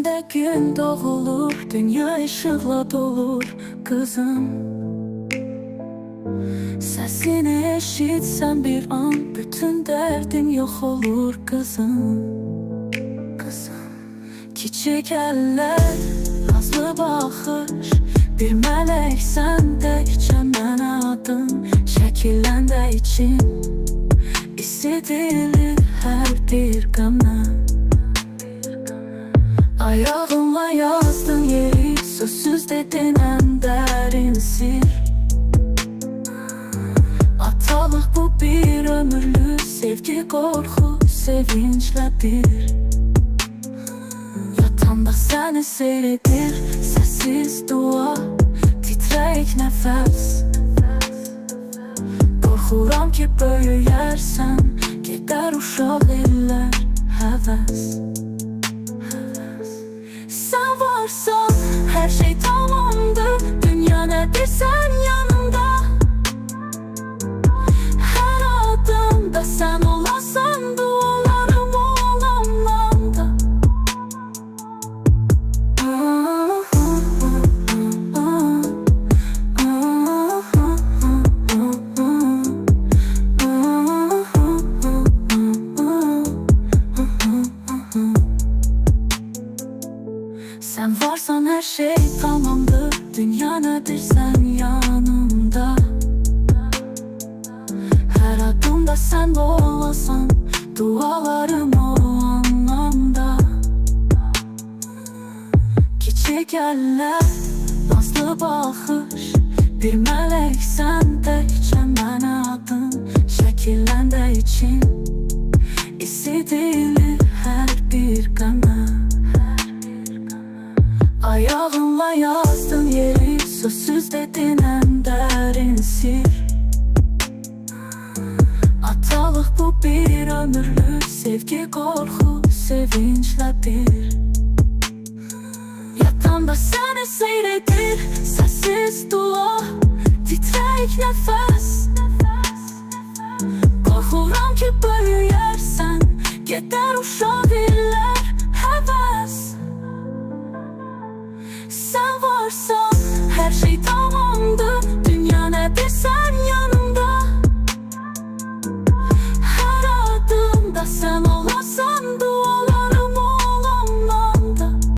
Gözünde gün doğulur, dünya ışıkla dolur kızım. Sesini eşitsem bir an, bütün derdin yok olur kızım. Küçük eller, nazlı bakış, bir melek sendeyken mənə adın şəkilləndə için hissedilir her bir qəmə. Ayağınla yazdın yeri, sözsüz dedin en derin sir. Atalıq bu bir ömürlük sevgi, korku, sevinçle bir. Yatanda seni seyredir, sessiz dua, titrek nefes. Korkuram ki böyüyersen, gider uşaq eller həvəs. Sen varsan her şey tamamdır, dünya nedir sen yanımda. Her adımda sen olasan, dualarım ol anlamda. Sen varsan her şey tamamdır, dünya nedir sen yanımda. Her adımda sen olasan, dualarım o anlamda. Küçük eller, nazlı bakış, bir melek sendeyken mənə adın şəkilləndə için hissedilir her bir qəmə. Ayağınla yazdın yeri, sözsüz dedin en derin sir. Atalıq bu bir ömürlük sevgi, korku, sevinçle bir. Yatanda seni seyredir, sessiz dua, titrek nefes. Korkuram ki böyüyersen, gider uşaq iller